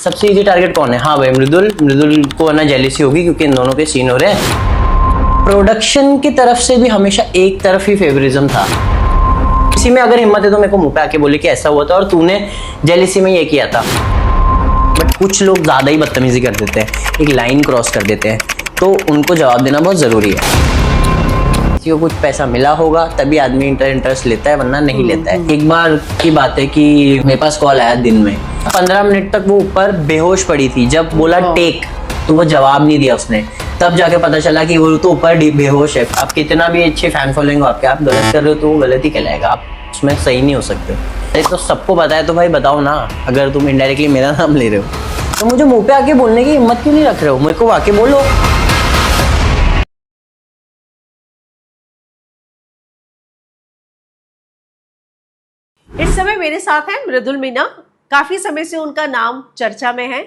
सबसे easy target कौन है? हाँ भाई मृदुल, मृदुल को ना जेलिसी होगी क्योंकि इन दोनों के सीन हो रहे हैं। प्रोडक्शन की तरफ से भी हमेशा एक तरफ ही फेवरिज्म था। किसी में अगर हिम्मत है तो मेरे को मुंह पे आके बोले कि ऐसा हुआ था और तूने जेलिसी में ये किया था। बट कुछ लोग ज्यादा ही बदतमीजी कर देते हैं, एक लाइन क्रॉस कर देते हैं, तो उनको जवाब देना बहुत जरूरी है। किसी को कुछ पैसा मिला होगा तभी आदमी इंटरेस्ट लेता है, वरना नहीं लेता है। एक बार की बात है कि मेरे पास कॉल आया दिन में, 15 मिनट तक वो ऊपर बेहोश पड़ी थी। जब बोला टेक तो वो जवाब नहीं दिया उसने, तब जाके पता चला कि वो तो ऊपर बेहोश है। आप कितना भी अच्छे फैन फॉलोइंग हो आपके, आप गलत कर रहे हो तो वो गलत ही कहलाएगा, आप उसमें सही नहीं हो सकते। अरे तो सबको पता है तो भाई बताओ ना, अगर तुम इनडायरेक्टली मेरा नाम ले रहे हो तो मुझे मुंह पे आके बोलने की हिम्मत क्यों नहीं रख रहे हो? मेरे को आके बोलो। इस समय मेरे साथ हैं मृदुल मीना। काफी समय से उनका नाम चर्चा में है।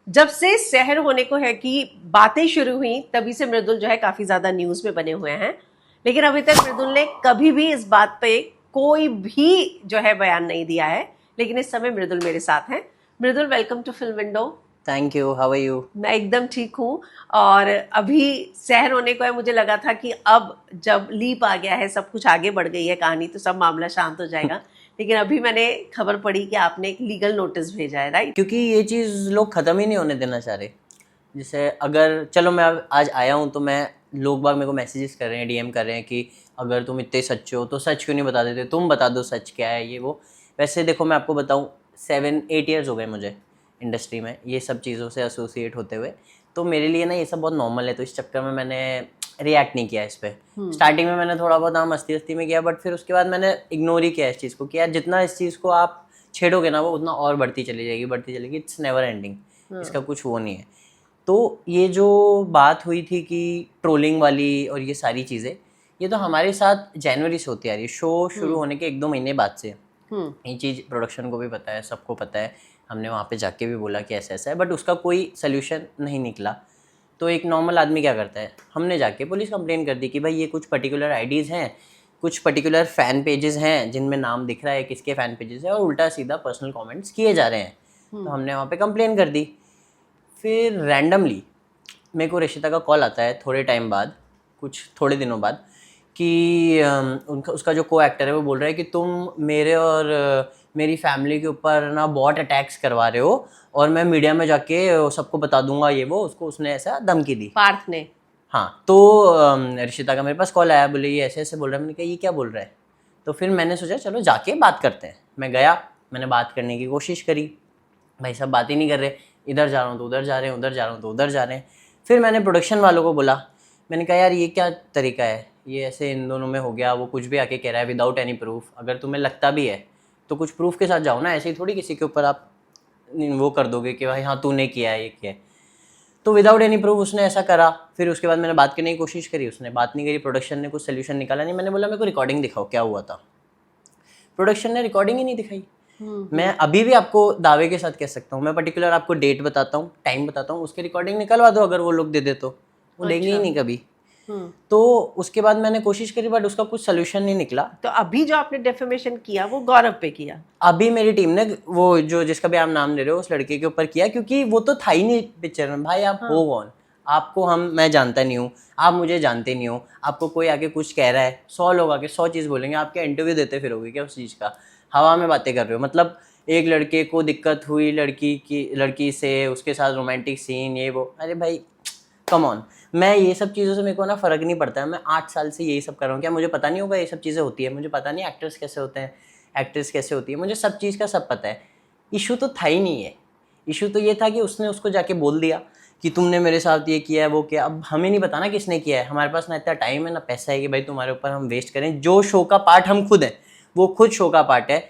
जब से शहर होने को है कि बातें शुरू हुई तभी से मृदुल जो है काफी ज्यादा न्यूज में बने हुए हैं, लेकिन अभी तक मृदुल ने कभी भी इस बात पे कोई भी जो है बयान नहीं दिया है। लेकिन इस समय मृदुल मेरे साथ हैं। Mridul, welcome to film window. Thank you, how are you? मैं एकदम ठीक हूँ। और अभी शहर होने को है, मुझे लगा था कि अब जब लीप आ गया है, सब कुछ आगे बढ़ गई है कहानी, तो सब मामला शांत हो जाएगा। लेकिन अभी मैंने खबर पड़ी कि आपने एक लीगल नोटिस भेजा है, राइट? क्योंकि ये चीज़ लोग ख़त्म ही नहीं होने देना चाह रहे। जैसे अगर चलो मैं आज आया हूँ तो मैं, लोग बाग मेरे को मैसेजेस कर रहे हैं, डीएम कर रहे हैं कि अगर तुम इतने सच्चे हो तो सच क्यों नहीं बता देते, तुम बता दो सच क्या है ये वो। वैसे देखो मैं आपको बताऊँ, 7-8 ईयर्स हो गए मुझे इंडस्ट्री में ये सब चीज़ों से एसोसिएट होते हुए, तो मेरे लिए ना ये सब बहुत नॉर्मल है। तो इस चक्कर में मैंने रिएक्ट नहीं किया इस पर। स्टार्टिंग में मैंने थोड़ा बहुत मस्ती में किया, बट फिर उसके बाद मैंने इग्नोर ही किया इस चीज़ को कि यार जितना इस चीज़ को आप छेड़ोगे ना वो उतना और बढ़ती चली जाएगी। इट्स नेवर एंडिंग, इसका कुछ वो नहीं है। तो ये जो बात हुई थी कि ट्रोलिंग वाली और ये सारी चीज़ें, ये तो हमारे साथ जनवरी से होती आ रही है। शो शुरू होने के 1-2 महीने बाद से ये चीज़ प्रोडक्शन को भी पता है, सबको पता है। हमने वहाँ पे जाके भी बोला कि ऐसा ऐसा है, बट उसका कोई सल्यूशन नहीं निकला। तो एक नॉर्मल आदमी क्या करता है, हमने जाके पुलिस कंप्लेन कर दी कि भाई ये कुछ पर्टिकुलर आईडीज़ हैं, कुछ पर्टिकुलर फ़ैन पेजेस हैं जिनमें नाम दिख रहा है किसके फ़ैन पेजेस है, और उल्टा सीधा पर्सनल कमेंट्स किए जा रहे हैं। तो हमने वहाँ पे कंप्लेन कर दी। फिर रैंडमली मेरे को रिशिता का कॉल आता है थोड़े टाइम बाद, कुछ थोड़े दिनों बाद, कि उसका जो को एक्टर है वो बोल रहा है कि तुम मेरे और मेरी फैमिली के ऊपर ना बॉट अटैक्स करवा रहे हो और मैं मीडिया में जाके सबको बता दूंगा ये वो। उसको उसने ऐसा धमकी दी, पार्थ ने। हाँ। तो रिशिता का मेरे पास कॉल आया, बोले ये ऐसे ऐसे बोल रहा है। मैंने कहा ये क्या बोल रहा है? तो फिर मैंने सोचा चलो जाके बात करते हैं। मैं गया, मैंने बात करने की कोशिश करी, भाई सब बात ही नहीं कर रहे। इधर जा रहा हूँ तो उधर जा रहे हैं, उधर जा रहा हूँ तो उधर जा रहे हैं। फिर मैंने प्रोडक्शन वालों को बोला, मैंने कहा यार ये क्या तरीका है, ये ऐसे इन दोनों में हो गया। वो कुछ भी आके कह रहा है विदाउट एनी प्रूफ। अगर तुम्हें लगता भी है तो कुछ प्रूफ के साथ जाओ ना, ऐसे ही थोड़ी किसी के ऊपर आप वो कर दोगे कि भाई हाँ तूने किया है ये किया है। तो विदाउट एनी प्रूफ उसने ऐसा करा। फिर उसके बाद मैंने बात करने की कोशिश करी, उसने बात नहीं करी। प्रोडक्शन ने कुछ सोल्यूशन निकाला नहीं। मैंने बोला मेरे को रिकॉर्डिंग दिखाओ क्या हुआ था। प्रोडक्शन ने रिकॉर्डिंग ही नहीं दिखाई। मैं अभी भी आपको दावे के साथ कह सकता हूँ, मैं पर्टिकुलर आपको डेट बताता हूँ, टाइम बताता हूँ, उसकी रिकॉर्डिंग निकलवा दो अगर वो लोग दे दे तो। वो देंगे ही नहीं कभी। तो उसके बाद मैंने कोशिश करी बट उसका कुछ सोल्यूशन नहीं निकला। तो अभी जो आपने डेफेमेशन किया वो गौरव पे किया? अभी मेरी टीम ने वो जो जिसका भी आप नाम ले रहे हो उस लड़के के ऊपर किया, क्योंकि वो तो था ही नहीं पिक्चर में। भाई आप हो कौन? आपको मैं जानता नहीं हूँ, आप मुझे जानते नहीं हो। आपको कोई आके कुछ कह रहा है, 100 लोग आके 100 चीज़ बोलेंगे, आपके इंटरव्यू देते फिरोगे क्या उस चीज़ का? हवा में बातें कर रहे हो। मतलब एक लड़के को दिक्कत हुई लड़की से, उसके साथ रोमांटिक सीन ये वो। अरे भाई कम ऑन। मैं ये सब चीज़ों से मेरे को ना फ़र्क नहीं पड़ता है। मैं 8 साल से यही सब कर रहा हूँ। क्या मुझे पता नहीं होगा ये सब चीज़ें होती है? मुझे पता नहीं एक्टर्स कैसे होते हैं, एक्ट्रेस कैसे होती है, मुझे सब चीज़ का सब पता है। इशू तो था ही नहीं है। इशू तो ये था कि उसने उसको जाके बोल दिया कि तुमने मेरे साथ ये किया है वो किया। अब हमें नहीं पता ना किसने किया है। हमारे पास ना इतना टाइम है ना पैसा है कि भाई तुम्हारे ऊपर हम वेस्ट करें। जो शो का पार्ट हम खुद हैं, वो खुद शो का पार्ट है।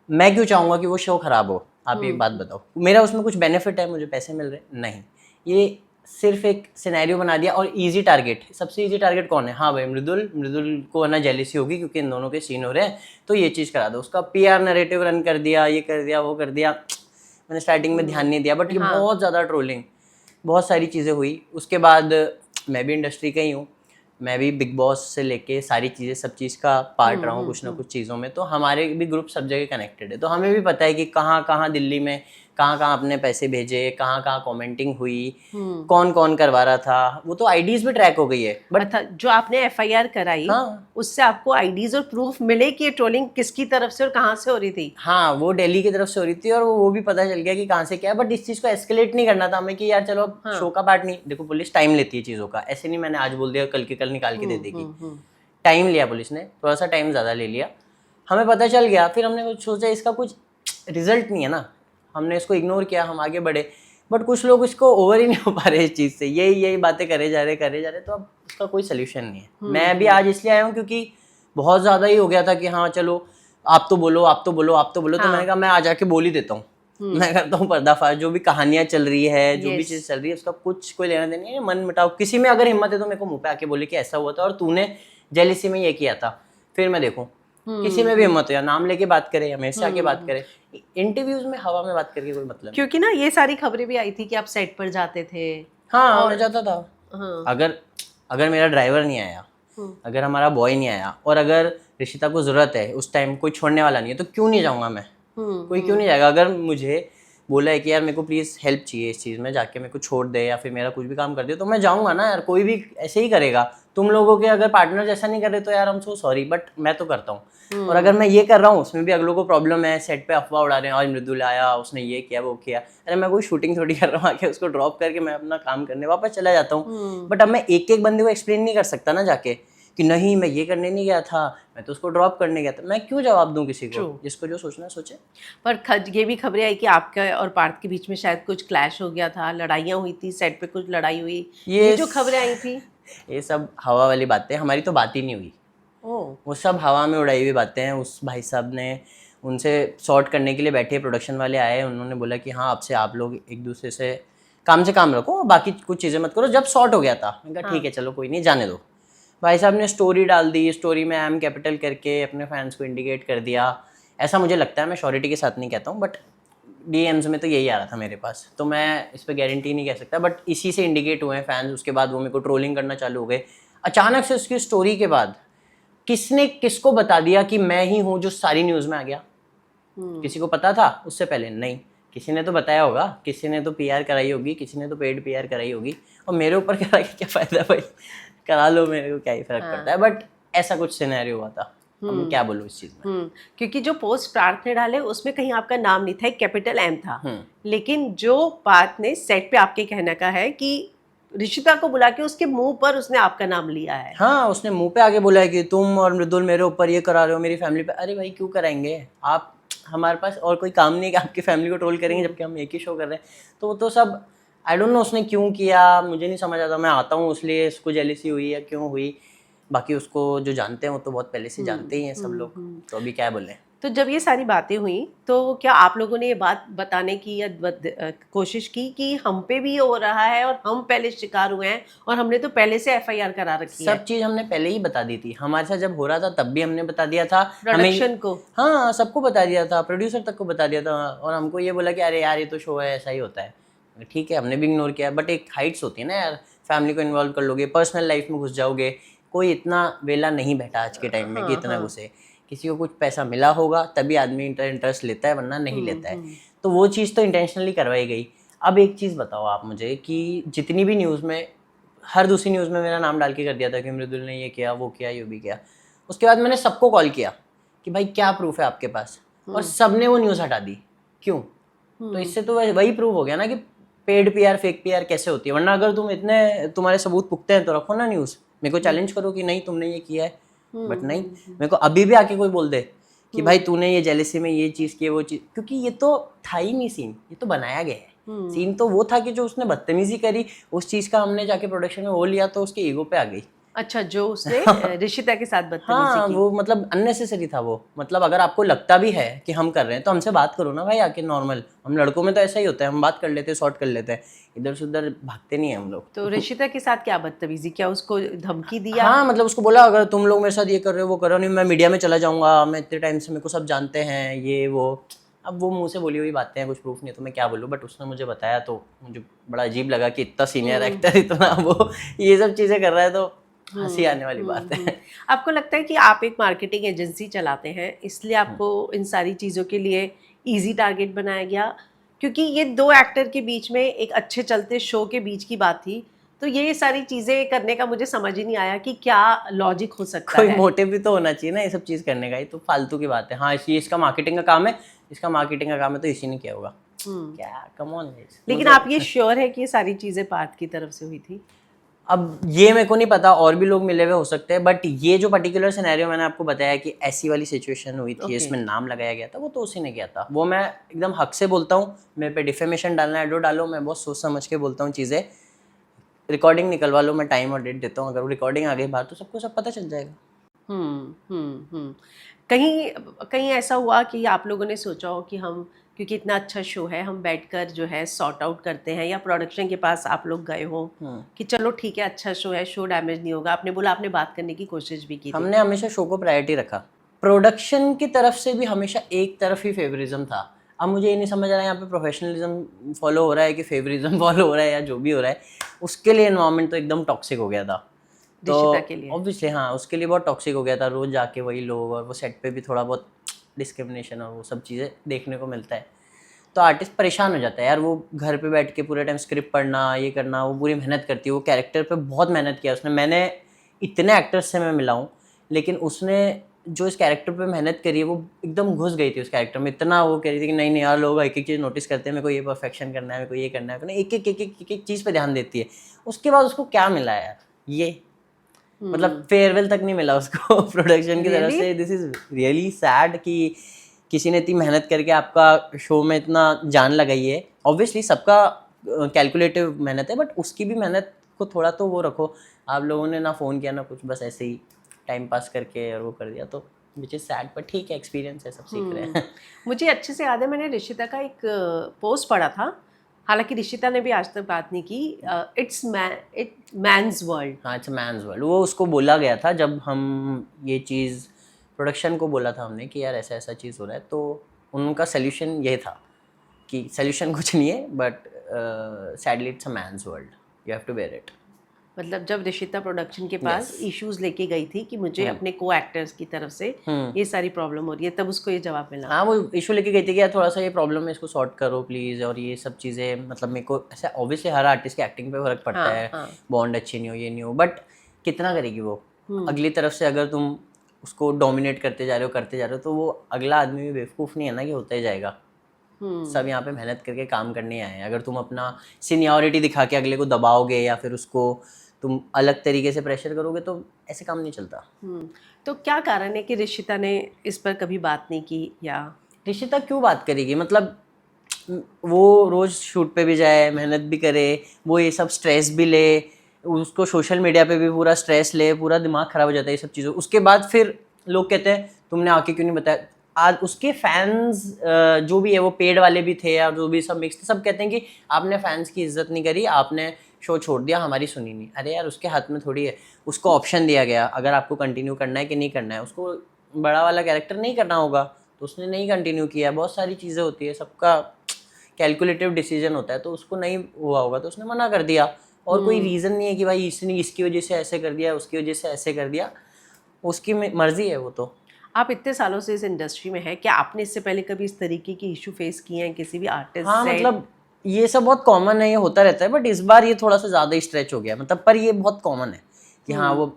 मैं क्यों चाहूँगा कि वो शो ख़राब हो? आप एक बात बताओ, मेरा उसमें कुछ बेनिफिट है? मुझे पैसे मिल रहे? नहीं। ये सिर्फ एक सिनेरियो बना दिया। और इजी टारगेट, सबसे इजी टारगेट कौन है? हाँ भाई मृदुल को ना जेलिसी होगी क्योंकि इन दोनों के सीन हो रहे हैं, तो ये चीज़ करा दो। उसका पीआर नैरेटिव रन कर दिया, ये कर दिया वो कर दिया। मैंने स्टार्टिंग में ध्यान नहीं दिया, बट ये बहुत ज़्यादा ट्रोलिंग, बहुत सारी चीज़ें हुई। उसके बाद मैं भी इंडस्ट्री का ही हूँ, मैं भी बिग बॉस से लेके सारी चीज़ें, सब चीज़ का पार्ट रहा हूँ कुछ ना कुछ चीज़ों में। तो हमारे भी ग्रुप सब जगह कनेक्टेड है, तो हमें भी पता है कि कहाँ कहाँ दिल्ली में कहाँ कहाँ अपने पैसे भेजे, कहाँ कहाँ कमेंटिंग हुई, कौन कौन करवा रहा था, वो तो आईडीज भी ट्रैक हो गई है। बट अर्थात जो आपने एफआईआर कराई, हाँ उससे आपको आईडीज और प्रूफ मिले कि ये ट्रोलिंग किसकी तरफ से और कहाँ से हो रही थी? हाँ, वो दिल्ली की तरफ से हो रही थी और वो भी पता चल गया कि कहाँ से क्या है। बट इस चीज़ को एस्केलेट नहीं करना था हमें कि यार चलो अब शो का पार्ट नहीं, देखो पुलिस टाइम लेती है चीज़ों का, ऐसे नहीं मैंने आज बोल दिया कल के कल निकाल के दे देगी। टाइम लिया पुलिस ने, थोड़ा सा टाइम ज़्यादा ले लिया, हमें पता चल गया। फिर हमने कुछ सोचा इसका कुछ रिजल्ट नहीं है ना, हमने इसको इग्नोर किया, हम आगे बढ़े। बट कुछ लोग इसको ओवर ही नहीं हो पा रहे इस चीज़ से, यही बातें करे जा रहे, तो अब उसका कोई सोल्यूशन नहीं है। मैं भी आज इसलिए आया हूँ क्योंकि बहुत ज़्यादा ही हो गया था कि हाँ चलो आप तो बोलो। तो मैंने कहा मैं आ जाके बोल ही देता हूँ। मैं करता हूँ पर्दाफाश, जो भी कहानियां चल रही है, जो भी चीज़ चल रही है, उसका कुछ कोई लेना देना नहीं है। मन मिटाओ, किसी में अगर हिम्मत है तो मेरे को मुंह पे आके बोले कि ऐसा हुआ था और तूने जेलिसी में ये किया था, फिर मैं देखूं। किसी में भी हिम्मत है, या नाम लेके बात करे या मेरे से आके बात करे। इंटरव्यूज में हवा में बात करके कोई मतलब नहीं। क्योंकि ना ये सारी खबरें भी आई थी कि आप सेट पर जाते थे। हाँ, मैं जाता था। हाँ। अगर मेरा ड्राइवर नहीं आया, अगर हमारा बॉय नहीं आया, और अगर ऋषिता को जरूरत है उस टाइम, कोई छोड़ने वाला नहीं है, तो क्यों नहीं जाऊंगा मैं? कोई क्यों नहीं जाएगा? अगर मुझे बोला है कि यार मेरे को प्लीज़ हेल्प चाहिए इस चीज़ में, जाके मेरे को छोड़ दे या फिर मेरा कुछ भी काम कर दे, तो मैं जाऊंगा ना यार। कोई भी ऐसे ही करेगा। तुम लोगों के अगर पार्टनर ऐसा नहीं कर रहे तो यार हम सो सॉरी, बट मैं तो करता हूँ। और अगर मैं ये कर रहा हूँ, उसमें भी अगलों को प्रॉब्लम है, सेट पे अफवाह उड़ा रहे हैं, आज मृदुल आया, उसने ये किया वो किया। अरे मैं कोई शूटिंग थोड़ी कर रहा हूँ, आके उसको ड्रॉप करके मैं अपना काम करने वापस चला जाता हूँ। बट अब मैं एक एक बंदे को एक्सप्लेन नहीं कर सकता ना जाके कि नहीं मैं ये करने नहीं गया था, मैं तो उसको ड्रॉप करने गया था। मैं क्यों जवाब दूं किसी को? जिसको जो सोचना सोचे। पर ये भी खबरें आई कि आपका और पार्थ के बीच में शायद कुछ क्लैश हो गया था, लड़ाइयाँ हुई थी, सेट पे कुछ लड़ाई हुई, ये जो खबरें आई थी। ये सब हवा वाली बातें, हमारी तो बात ही नहीं हुई। वो सब हवा में उड़ाई हुई बातें हैं। उस भाई साहब ने उनसे सॉर्ट करने के लिए बैठे, प्रोडक्शन वाले आए, उन्होंने बोला कि हाँ आपसे आप लोग एक दूसरे से काम रखो, बाकी कुछ चीज़ें मत करो। जब सॉर्ट हो गया था मैंने कहा ठीक है चलो कोई नहीं, जाने दो। भाई साहब ने स्टोरी डाल दी, स्टोरी में एम कैपिटल करके अपने फैंस को इंडिकेट कर दिया। ऐसा मुझे लगता है, मैं श्योरिटी के साथ नहीं कहता हूँ, बट डीएम्स में तो यही आ रहा था मेरे पास, तो मैं इस पर गारंटी नहीं कह सकता। बट इसी से इंडिकेट हुए हैं फैंस। उसके बाद वो मेरे को ट्रोलिंग करना चालू हो गए अचानक से। उसकी स्टोरी के बाद किसने किसको बता दिया कि मैं ही हूँ जो सारी न्यूज़ में आ गया? किसी को पता था उससे पहले? नहीं। किसी ने तो बताया होगा, किसी ने तो पीआर कराई होगी, किसी ने तो पेड पीआर कराई होगी। और मेरे ऊपर करा के क्या फ़ायदा भाई? करा लो, मेरे को क्या ही फर्क पड़ता है। बट ऐसा कुछ सिनेरियो हुआ था। मैं क्या बोलूँ इस चीज़ में? क्योंकि जो पोस्ट पार्थ ने डाले उसमें कहीं आपका नाम नहीं था, एक कैपिटल एम था। लेकिन जो पार्थ ने सेट पे आपके कहने का है कि ऋषिता को बुला के उसके मुंह पर उसने आपका नाम लिया है। हाँ, उसने मुंह पे आके बोला है कि तुम और मृदुल मेरे ऊपर ये करा रहे हो, मेरी फैमिली पे। अरे भाई क्यों कराएंगे आप? हमारे पास और कोई काम नहीं है कि आपकी फैमिली को ट्रोल करेंगे, जबकि हम एक ही शो कर रहे हैं। तो वो तो सब आई डोंट नो उसने क्यों किया, मुझे नहीं समझ आता। मैं आता हूँ इसलिए उसको जेलिसी हुई या क्यों हुई, बाकी उसको जो जानते हैं वो तो बहुत पहले से जानते ही हैं सब लोग। तो अभी क्या बोले? तो जब ये सारी बातें हुई तो क्या आप लोगों ने ये बात बताने की या कोशिश की कि हम पे भी ये हो रहा है और हम पहले शिकार हुए हैं और हमने तो पहले से एफआईआर करा रखी है? सब चीज़ हमने पहले ही बता दी थी। हमारे साथ जब हो रहा था तब भी हमने बता दिया था प्रोडक्शन को। हाँ, सबको बता दिया था, प्रोड्यूसर तक को बता दिया था। और हमको ये बोला कि अरे यार ये तो शो है, ऐसा ही होता है। ठीक है, हमने भी इग्नोर किया। बट एक हाइट्स होती है ना यार, फैमिली को इन्वॉल्व कर लोगे, पर्सनल लाइफ में घुस जाओगे। कोई इतना वेला नहीं बैठा आज के टाइम में कि इतना घुसे। किसी को कुछ पैसा मिला होगा तभी आदमी इंटरेस्ट लेता है, वरना नहीं लेता है। तो वो चीज़ तो इंटेंशनली करवाई गई। अब एक चीज़ बताओ आप मुझे कि जितनी भी न्यूज़ में, हर दूसरी न्यूज़ में मेरा नाम डाल के कर दिया था कि मृदुल ने ये किया वो किया ये भी किया। उसके बाद मैंने सबको कॉल किया कि भाई क्या प्रूफ है आपके पास, और सबने वो न्यूज़ हटा दी। क्यों? तो इससे तो वही प्रूफ हो गया ना कि पेड पीआर फेक पीआर कैसे होती है। वरना अगर तुम इतने तुम्हारे सबूत पुख्ते हैं तो रखो ना न्यूज़, मेरे को चैलेंज करो कि नहीं तुमने ये किया है। बट नहीं, मेरे को अभी भी आके कोई बोल दे कि भाई तूने ये जेलेसी में ये चीज़ की वो चीज़, क्योंकि ये तो था ही नहीं सीन, ये तो बनाया गया है। सीन तो वो था कि जो उसने बदतमीजी करी, उस चीज़ का हमने जाके प्रोडक्शन में वो लिया तो उसके ईगो पे आ गई। अच्छा, जो उसने ऋषिता के साथ बदतमीजी हाँ, की। वो मतलब अननेसेसरी था वो। मतलब अगर आपको लगता भी है कि हम कर रहे हैं तो हमसे बात करो ना भाई आके, नॉर्मल। हम लड़कों में तो ऐसा ही होता है, हम बात कर लेते हैं, सॉर्ट कर लेते हैं, इधर से उधर भागते नहीं है हम लोग। तो ऋषिता के साथ क्या बदतमीजी, क्या उसको धमकी दिया? हाँ, मतलब उसको बोला अगर तुम लोग मेरे साथ ये कर रहे हो वो करो, नहीं मैं मीडिया में चला जाऊंगा, मैं इतने टाइम से मेरे को सब जानते हैं ये वो। अब वो मुंह से बोली हुई बातें हैं, कुछ प्रूफ नहीं है तो मैं क्या बोलूँ। बट उसने मुझे बताया तो मुझे बड़ा अजीब लगा कि इतना सीनियर एक्टर इतना वो ये सब चीज़ें कर रहा है, तो हंसी आने वाली बात है। आपको लगता है कि आप एक मार्केटिंग एजेंसी चलाते हैं, इसलिए आपको इन सारी चीज़ों के लिए इजी टारगेट बनाया गया, क्योंकि ये दो एक्टर के बीच में एक अच्छे चलते शो के बीच की बात थी, तो ये सारी चीजें करने का मुझे समझ ही नहीं आया कि क्या लॉजिक हो सकता कोई है। मोटिव भी तो होना चाहिए ना ये सब चीज़ करने का, ये तो फालतू की बात है। हाँ ये इसका मार्केटिंग का काम है, इसका मार्केटिंग का काम है तो इसी ने किया होगा। क्या कम ऑन। लेकिन आप ये श्योर है कि ये सारी चीजें पार्थ की तरफ से हुई थी? अब ये मेरे को नहीं पता, और भी लोग मिले हुए हो सकते हैं, बट ये जो पर्टिकुलर सिनेरियो मैंने आपको बताया कि ऐसी वाली सिचुएशन हुई थी, Okay. इसमें नाम लगाया गया था, वो तो उसी ने किया था। वो मैं एकदम हक से बोलता हूँ, मेरे पे डिफेमेशन डालना है, डालो, मैं बहुत सोच समझ के बोलता हूँ चीज़ें। रिकॉर्डिंग निकलवा लो, मैं टाइम और डेट देता हूँ, अगर वो रिकॉर्डिंग आ गई बाहर तो सबको सब पता चल जाएगा। कहीं कहीं ऐसा हुआ कि आप लोगों ने सोचा हो कि हम, क्योंकि इतना अच्छा शो है, हम बैठकर जो है सॉर्ट आउट करते हैं, या प्रोडक्शन के पास आप लोग गए हो कि चलो ठीक है अच्छा शो है, शो डैमेज नहीं होगा? आपने बोला आपने बात करने की कोशिश भी की थी। हमने हमेशा शो को प्रायोरिटी रखा। प्रोडक्शन की तरफ से भी हमेशा एक तरफ ही फेवरिज्म था। अब मुझे ये नहीं समझ आ रहा है यहाँ पे प्रोफेशनलिज्म फॉलो हो रहा है कि फेवरिज्म फॉलो हो रहा है, या जो भी हो रहा है, उसके लिए एनवायरनमेंट तो एकदम टॉक्सिक हो गया था। तो रिशिता के लिए? ऑब्वियसली हाँ, उसके लिए बहुत टॉक्सिक हो गया था। रोज जाके वही लोग, और वो सेट पे भी थोड़ा बहुत डिस्क्रिमिनेशन और वो सब चीज़ें देखने को मिलता है। तो आर्टिस्ट परेशान हो जाता है यार। वो घर पे बैठ के पूरे टाइम स्क्रिप्ट पढ़ना, ये करना, वो पूरी मेहनत करती है, वो कैरेक्टर पे बहुत मेहनत किया उसने। मैंने इतने एक्टर्स से मैं मिला हूँ, लेकिन उसने जो इस कैरेक्टर पे मेहनत करी है वो एकदम घुस गई थी उस कैरेक्टर में। इतना वो कह रही थी कि नहीं नहीं यार, लोग एक एक चीज़ नोटिस करते हैं, मेरे को ये परफेक्शन करना है, मेरे को ये करना है, एक एक एक एक एक चीज़ पे ध्यान देती है। उसके बाद उसको क्या मिला यार, ये मतलब फेयरवेल तक नहीं मिला उसको प्रोडक्शन की तरफ से। दिस इज रियली सैड कि किसी ने इतनी मेहनत करके आपका शो में इतना जान लगाई है। ऑब्वियसली सबका कैलकुलेटिव मेहनत है, बट उसकी भी मेहनत को थोड़ा तो वो रखो। आप लोगों ने ना फ़ोन किया ना कुछ, बस ऐसे ही टाइम पास करके और वो कर दिया, तो विच इज़ सैड, पर ठीक है, एक्सपीरियंस है, सब सीख रहे हैं। मुझे अच्छे से याद है, मैंने ऋषिता का एक पोस्ट पढ़ा था, हालांकि ऋषिता ने भी आज तक बात नहीं की। It's man's world. हाँ, इट्स मैन्स वर्ल्ड, वो उसको बोला गया था जब हम ये चीज़ प्रोडक्शन को बोला था हमने कि यार ऐसा ऐसा चीज़ हो रहा है, तो उनका सोल्यूशन ये था कि सोल्यूशन कुछ नहीं है, but sadly it's a man's world, you have to bear it. मतलब जब ऋषिता प्रोडक्शन के पास इश्यूज लेके गई थी कि मुझे अपने को एक्टर्स की तरफ से ये सारी प्रॉब्लम हो रही है, तब उसको ये जवाब मिला। हाँ, वो इशू लेके गई थी कि यार थोड़ा सा ये प्रॉब्लम है, इसको सॉर्ट करो प्लीज़, और ये सब चीज़ें, मतलब मेरे को ऐसा ऑब्वियसली हर आर्टिस्ट की एक्टिंग पे फर्क पड़ता है, बॉन्ड अच्छी नहीं हो, ये नहीं हो, बट कितना करेगी वो अगली तरफ से? अगर तुम उसको डोमिनेट करते जा रहे हो तो वो अगला आदमी भी बेवकूफ़ नहीं है ना कि होता ही जाएगा। सब यहाँ पे मेहनत करके काम करने आए हैं। अगर तुम अपना सीनियरिटी दिखा के अगले को दबाओगे या फिर उसको तुम अलग तरीके से प्रेशर करोगे तो ऐसे काम नहीं चलता। तो क्या कारण है कि ऋषिता ने इस पर कभी बात नहीं की? या ऋषिता क्यों बात करेगी? मतलब वो रोज़ शूट पे भी जाए, मेहनत भी करे, वो ये सब स्ट्रेस भी ले, उसको सोशल मीडिया पे भी पूरा स्ट्रेस ले, पूरा दिमाग ख़राब हो जाता है ये सब चीज़ों। उसके बाद फिर लोग कहते हैं तुमने आके क्यों नहीं बताया। आज उसके फैंस जो भी है, वो पेड वाले भी थे या जो भी सब मिक्स थे, सब कहते हैं कि आपने फैंस की इज्जत नहीं करी, आपने शो छोड़ दिया, हमारी सुनी नहीं। अरे यार, उसके हाथ में थोड़ी है। उसको ऑप्शन दिया गया, अगर आपको कंटिन्यू करना है कि नहीं करना है। उसको बड़ा वाला कैरेक्टर नहीं करना होगा तो उसने नहीं कंटिन्यू किया। बहुत सारी चीज़ें होती है, सबका कैलकुलेटिव डिसीजन होता है, तो उसको नहीं हुआ होगा तो उसने मना कर दिया। और कोई रीज़न नहीं है कि भाई इसने इसकी वजह से ऐसे कर दिया, उसकी वजह से ऐसे कर दिया। उसकी मर्जी है वो। तो आप इतने सालों से इस इंडस्ट्री में हैं, क्या आपने इससे पहले कभी इस तरीके की इशू फेस किए हैं किसी भी आर्टिस्ट हाँ, से? मतलब ये सब बहुत कॉमन है, ये होता रहता है, बट इस बार ये थोड़ा सा ज़्यादा ही स्ट्रेच हो गया। मतलब पर ये बहुत कॉमन है कि हाँ वो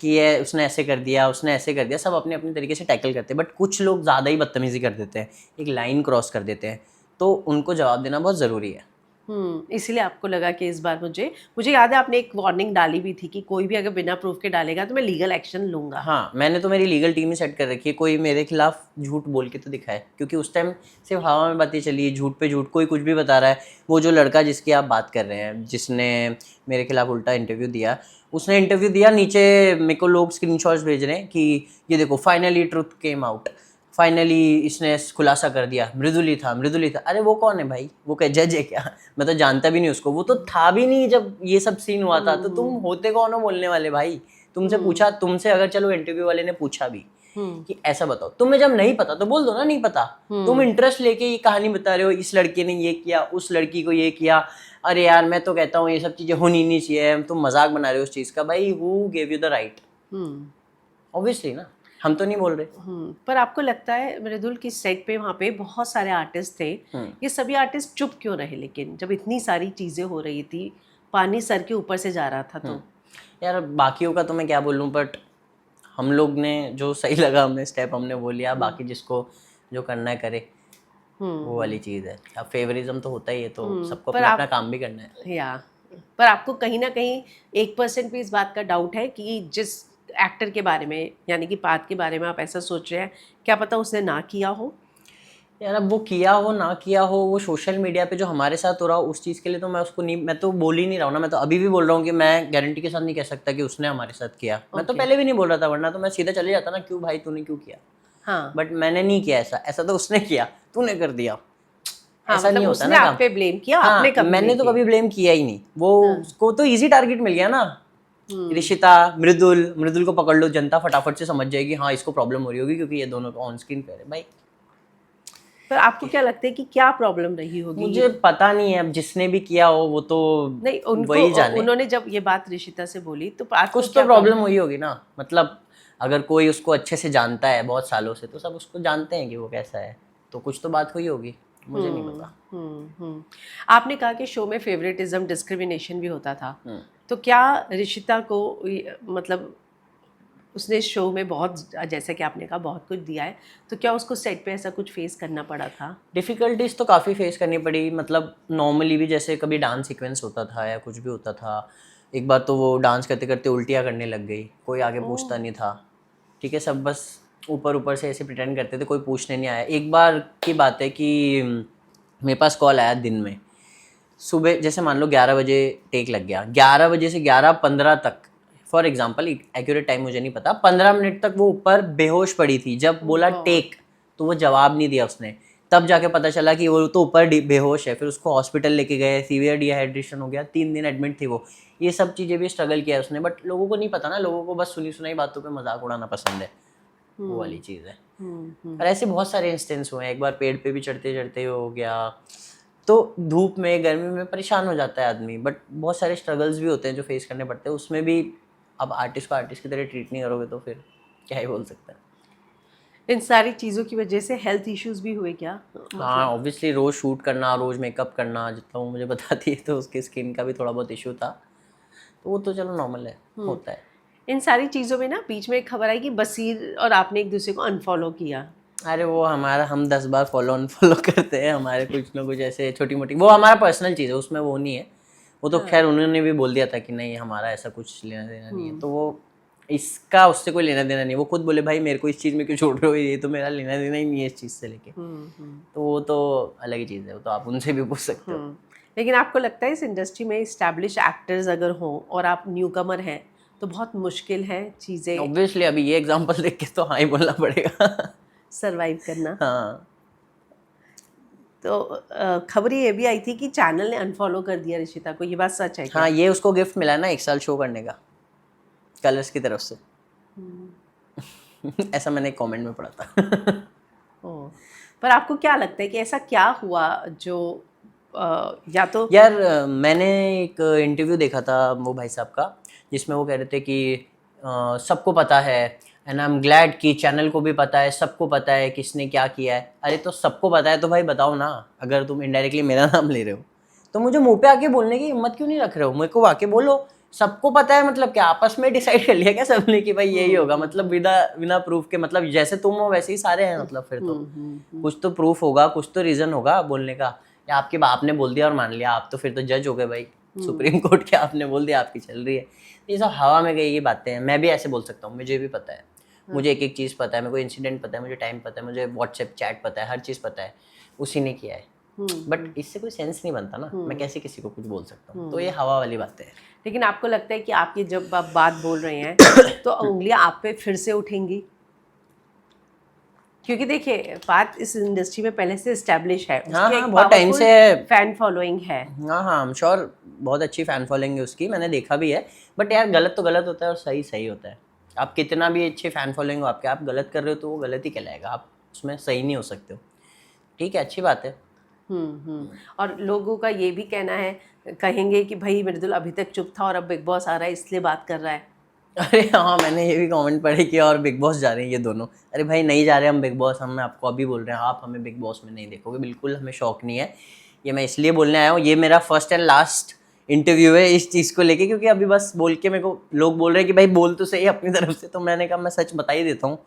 कि ये उसने ऐसे कर दिया, उसने ऐसे कर दिया, सब अपने अपने तरीके से टैकल करते हैं। बट कुछ लोग ज़्यादा ही बदतमीज़ी कर देते हैं, एक लाइन क्रॉस कर देते हैं, तो उनको जवाब देना बहुत ज़रूरी है। इसीलिए आपको लगा कि इस बार मुझे याद है आपने एक वार्निंग डाली भी थी कि कोई भी अगर बिना प्रूफ के डालेगा तो मैं लीगल एक्शन लूंगा। हाँ, मैंने तो मेरी लीगल टीम ही सेट कर रखी है। कोई मेरे खिलाफ झूठ बोल के तो दिखाए, क्योंकि उस टाइम सिर्फ हवा में बातें चली, झूठ पे झूठ, कोई कुछ भी बता रहा है। वो जो लड़का जिसकी आप बात कर रहे हैं, जिसने मेरे खिलाफ उल्टा इंटरव्यू दिया, उसने इंटरव्यू दिया, नीचे मेरे को लोग स्क्रीनशॉट्स भेज रहे हैं कि ये देखो finally truth came out, finally इसने खुलासा कर दिया, मृदुली था, मृदुली था। अरे वो कौन है भाई? वो क्या जज है क्या? मैं तो जानता भी नहीं उसको, वो तो था भी नहीं जब ये सब सीन हुआ था। तो तुम होते कौन हो बोलने वाले भाई? तुमसे पूछा, तुमसे अगर चलो इंटरव्यू वाले ने पूछा भी कि ऐसा बताओ, तुम्हें जब नहीं पता तो बोल दो ना नहीं पता। तुम इंटरेस्ट लेके ये कहानी बता रहे हो, इस लड़के ने ये किया, उस लड़की को ये किया। अरे यार, मैं तो कहता हूँ ये सब चीजें होनी नहीं चाहिए, तुम मजाक बना रहे हो उस चीज का। भाई who gave you the right? Obviously ना। हम तो नहीं बोल रहे। पर आपको लगता है मृदुल की सेट पे वहाँ पे बहुत सारे आर्टिस्ट थे, ये सभी आर्टिस्ट चुप क्यों रहे? लेकिन जब इतनी सारी चीज़ें हो रही थी, पानी सर के ऊपर से जा रहा था तो यार बाकियों का तो मैं क्या बोलूँ, बट हम लोग ने जो सही लगा हमने स्टेप हमने वो लिया, बाकी जिसको जो करना है करे, वो वाली चीज़ है। अब फेवरिज्म तो होता ही है, तो सबको पर अपना अपना काम भी करना है। या पर आपको कहीं ना कहीं 1% भी इस बात का डाउट है कि जिस एक्टर के बारे में यानी कि पार्थ के बारे में आप ऐसा सोच रहे हैं, क्या पता उसने ना किया हो? यार अब वो किया हो ना किया हो, वो सोशल मीडिया पे जो हमारे साथ हो रहा हो उस चीज़ के लिए तो मैं उसको नहीं, मैं तो बोल ही नहीं रहा हूँ ना। मैं तो अभी भी बोल रहा हूँ कि मैं गारंटी के साथ नहीं कह सकता कि उसने हमारे साथ किया। मैं तो पहले भी नहीं बोल रहा था, वरना तो मैं सीधा चले जाता ना, क्यों भाई तूने क्यों किया। हाँ बट मैंने नहीं किया ऐसा, ऐसा तो उसने किया, तूने कर दिया। हाँ, ऐसा नहीं मतलब होता उसने ना आप काम। पे ब्लेम किया, हाँ, आपने कभी मैंने नहीं तो किया। कभी ब्लेम किया ही नहीं। वो उसको तो इजी टारगेट मिल गया ना। हम्म। ऋषिता, मृदुल, मृदुल को पकड़ लो, जनता फटाफट से समझ जाएगी हाँ इसको प्रॉब्लम हो रही होगी क्योंकि ये दोनों ऑन स्क्रीन पे है भाई। पर आपको क्या लगता है कि क्या प्रॉब्लम रही होगी? मुझे पता नहीं है, अब जिसने भी किया हो वो तो नहीं, उनको वही जाने। उन्होंने जब ये बात ऋषिता से बोली तो पार्थ को कुछ तो क्या प्रॉब्लम हुई होगी ना। मतलब अगर कोई उसको अच्छे से जानता है बहुत सालों से, तो सब उसको जानते हैं कि वो कैसा है, तो कुछ तो बात हुई होगी, मुझे नहीं पता। आपने कहा कि शो में फेवरेटिज्म डिस्क्रिमिनेशन भी होता था, तो क्या ऋषिता को मतलब उसने शो में बहुत, जैसे कि आपने कहा, बहुत कुछ दिया है, तो क्या उसको सेट पे ऐसा कुछ फेस करना पड़ा था? डिफ़िकल्टीज तो काफ़ी फेस करनी पड़ी। मतलब नॉर्मली भी जैसे कभी डांस सीक्वेंस होता था या कुछ भी होता था, एक बार तो वो डांस करते करते उल्टियाँ करने लग गई, कोई आगे पूछता नहीं था। ठीक है, सब बस ऊपर ऊपर से ऐसे प्रिटेंड करते थे, कोई पूछने नहीं आया। एक बार की बात है कि मेरे पास कॉल आया दिन में, सुबह जैसे मान लो 11 बजे टेक लग गया, 11 बजे से 11:15 तक, फॉर एग्जांपल, एक्यूरेट टाइम मुझे नहीं पता, 15 मिनट तक वो ऊपर बेहोश पड़ी थी। जब बोला God. टेक तो वो जवाब नहीं दिया उसने, तब जाके पता चला कि वो तो ऊपर बेहोश है। फिर उसको हॉस्पिटल लेके गए, सीवियर डिहाइड्रेशन हो गया, 3 दिन एडमिट थी वो। ये सब चीज़ें भी स्ट्रगल किया उसने, बट लोगों को नहीं पता ना, लोगों को बस सुनी सुनाई बातों पे मजाक उड़ाना पसंद है, वो वाली चीज़ है। और ऐसे बहुत सारे इंस्टेंस हुए हैं। एक बार पेड़ पे भी चढ़ते चढ़ते हो गया, तो धूप में गर्मी में परेशान हो जाता है आदमी, बट बहुत सारे स्ट्रगल्स भी होते हैं जो फेस करने पड़ते हैं उसमें भी। अब आर्टिस्ट को आर्टिस्ट की तरह ट्रीट नहीं करोगे तो फिर क्या ही बोल सकते हैं। इन सारी चीज़ों की वजह से हेल्थ इश्यूज भी हुए क्या? हाँ ऑब्वियसली, रोज़ शूट करना, रोज़ मेकअप करना, जितना वो मुझे बताती है, तो उसकी स्किन का भी थोड़ा बहुत इशू था, तो वो तो चलो नॉर्मल है, होता है। इन सारी चीज़ों में ना बीच में एक खबर आई कि बसीर और आपने एक दूसरे को अनफॉलो किया। अरे वो हमारा, हम 10 बार फॉलो अनफॉलो करते हैं, हमारे कुछ ना कुछ ऐसे छोटी मोटी, वो हमारा पर्सनल चीज़ है, उसमें वो नहीं है। वो तो खैर उन्होंने भी बोल दिया था कि नहीं हमारा ऐसा कुछ लेना देना नहीं है, तो वो इसका उससे कोई लेना देना नहीं। वो खुद बोले भाई मेरे को इस चीज़ में क्यों छोड़ रहे हो, ये तो मेरा लेना देना ही नहीं है इस चीज़ से लेके। तो वो तो अलग ही चीज़ है, वो तो आप उनसे भी पूछ सकते हो। लेकिन आपको लगता है इस इंडस्ट्री में इस्टेब्लिश एक्टर्स अगर हों और आप न्यू कमर हैं तो बहुत मुश्किल है चीज़ें ऑब्वियसली अभी ये एग्जांपल देख के तो हाँ ही बोलना पड़ेगा। सरवाइव करना? हाँ तो खबर ये भी आई थी कि चैनल ने अनफॉलो कर दिया ऋषिता को, ये बात सच है क्या? हाँ, ये उसको गिफ्ट मिला ना 1 साल शो करने का, कलर्स की तरफ से। ऐसा मैंने एक कमेंट में पढ़ा था। ओह, पर आपको क्या लगता है कि ऐसा क्या हुआ जो या तो यार मैंने एक इंटरव्यू देखा था वो भाई साहब का, जिसमें वो कह रहे थे कि सबको पता है, एंड आई एम ग्लैड कि चैनल को भी पता है, सबको पता है किसने क्या किया है। अरे तो सबको पता है तो भाई बताओ ना, अगर तुम इनडायरेक्टली मेरा नाम ले रहे हो तो मुझे मुंह पे आके बोलने की हिम्मत क्यों नहीं रख रहे हो? मेरे को आके बोलो सबको पता है, मतलब क्या आपस में डिसाइड कर लिया क्या सबने कि भाई यही होगा? मतलब बिना बिना प्रूफ के, मतलब जैसे तुम हो वैसे ही सारे हैं, मतलब फिर तो कुछ तो प्रूफ होगा, कुछ तो रीजन होगा बोलने का। या आपके बाप ने बोल दिया और मान लिया, आप तो फिर तो जज हो गए भाई, सुप्रीम कोर्ट के, आपने बोल दिया आपकी चल रही है। ये सब हवा में गई ये बातें हैं। मैं भी ऐसे बोल सकता हूँ, मुझे भी पता है, मुझे एक एक चीज़ पता है, मेरे को इंसिडेंट पता है, मुझे टाइम पता है, मुझे व्हाट्सएप चैट पता है, हर चीज़ पता है, उसी ने किया है। बट इससे कोई सेंस नहीं बनता ना, मैं कैसे किसी को कुछ बोल सकता हूँ? तो ये हवा वाली बातें हैं। लेकिन आपको लगता है कि आप ये जब आप बात बोल रहे हैं तो उंगलियां आप पे फिर से उठेंगी? क्योंकि देखिए बात इस इंडस्ट्री में पहले से एस्टेब्लिश है, हाँ उसकी हाँ, एक बहुत टाइम पावरफुल से। फैन फॉलोइंग है। हाँ हाँ, आई एम श्योर बहुत अच्छी फैन फॉलोइंग है उसकी, मैंने देखा भी है। बट यार गलत तो गलत होता है और सही सही होता है। आप कितना भी अच्छी फैन फॉलोइंग हो आपके, आप गलत कर रहे हो तो वो गलत ही कहलाएगा, आप उसमें सही नहीं हो सकते हो। ठीक है, अच्छी बात है। और लोगों का ये भी कहना है, कहेंगे कि भाई मृदुल अभी तक चुप था और अब बिग बॉस आ रहा है इसलिए बात कर रहा है। अरे हाँ, मैंने ये भी कमेंट पढ़े कि और बिग बॉस जा रहे हैं ये दोनों। अरे भाई नहीं जा रहे हम बिग बॉस, हम आपको अभी बोल रहे हैं आप हमें बिग बॉस में नहीं देखोगे, बिल्कुल हमें शौक नहीं है। ये मैं इसलिए बोलने आया हूँ, ये मेरा फर्स्ट एंड लास्ट इंटरव्यू है इस चीज़ को लेके, क्योंकि अभी बस बोल के मेरे को लोग बोल रहे हैं कि भाई बोल तो सही अपनी तरफ से, तो मैंने कहा मैं सच बता ही देता हूँ।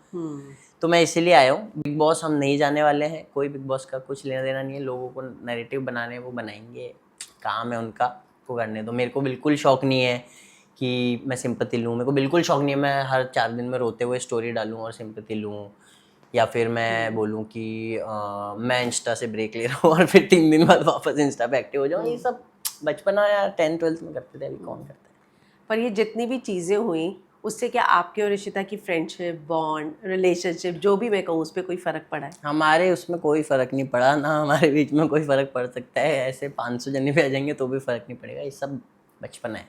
तो मैं इसीलिए आया हूँ। बिग बॉस हम नहीं जाने वाले हैं, कोई बिग बॉस का कुछ लेना देना नहीं है, लोगों को नैरेटिव बनाने वो बनाएंगे, काम है उनका, वो करने दो। मेरे को बिल्कुल शौक नहीं है कि मैं सिंपैथी लूँ, मेरे को बिल्कुल शौक नहीं है मैं हर 4 दिन में रोते हुए स्टोरी डालूँ और सिंपैथी लूँ, या फिर मैं बोलूँ कि मैं इंस्टा से ब्रेक ले रहा हूँ और फिर 3 दिन बाद वापस इंस्टा पे एक्टिव हो जाऊँ। ये सब बचपना या 10th-12th में करते थे, अभी कौन करता है। पर ये जितनी भी चीज़ें हुई उससे क्या आपके और ऋषिता की फ्रेंडशिप, बॉन्ड, रिलेशनशिप जो भी मैं कहूँ उस पर कोई फ़र्क पड़ा है? हमारे उसमें कोई फ़र्क नहीं पड़ा ना, हमारे बीच में कोई फ़र्क पड़ सकता है, ऐसे 500 जने भी आ जाएंगे तो भी फ़र्क नहीं पड़ेगा, ये सब बचपन है।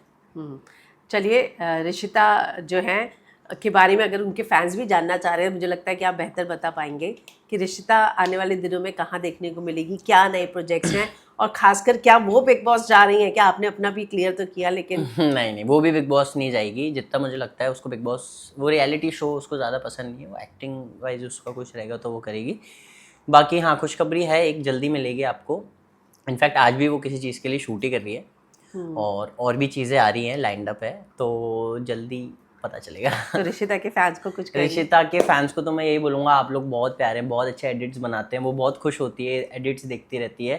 चलिए, ऋषिता जो हैं के बारे में अगर उनके फैंस भी जानना चाह रहे हैं, मुझे लगता है कि आप बेहतर बता पाएंगे कि ऋषिता आने वाले दिनों में कहाँ देखने को मिलेगी, क्या नए प्रोजेक्ट्स हैं, और खासकर क्या वो बिग बॉस जा रही हैं? क्या आपने अपना भी क्लियर तो किया, लेकिन नहीं, वो भी बिग बॉस नहीं जाएगी। जितना मुझे लगता है उसको बिग बॉस, वो रियलिटी शो उसको ज़्यादा पसंद नहीं है, वो एक्टिंग वाइज उसका कुछ रहेगा तो वो करेगी। बाकी हाँ, खुशखबरी है, एक जल्दी मिलेगी आपको। इनफैक्ट आज भी वो किसी चीज़ के लिए शूट ही कर रही है, और भी चीज़ें आ रही हैं, लाइंड अप है, तो जल्दी पता चलेगा। तो ऋषिता के फैंस को कुछ कहेंगे? ऋषिता के फैंस को तो मैं यही बोलूँगा, आप लोग बहुत प्यारे हैं, बहुत अच्छे एडिट्स बनाते हैं, वो बहुत खुश होती है, एडिट्स देखती रहती है।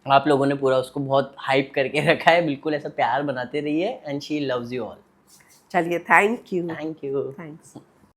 आप लोगों ने पूरा उसको बहुत हाइप करके रखा है, बिल्कुल ऐसा प्यार बनाते रहिए, and she loves you all. चलिए, thank you. Thank you. Thanks.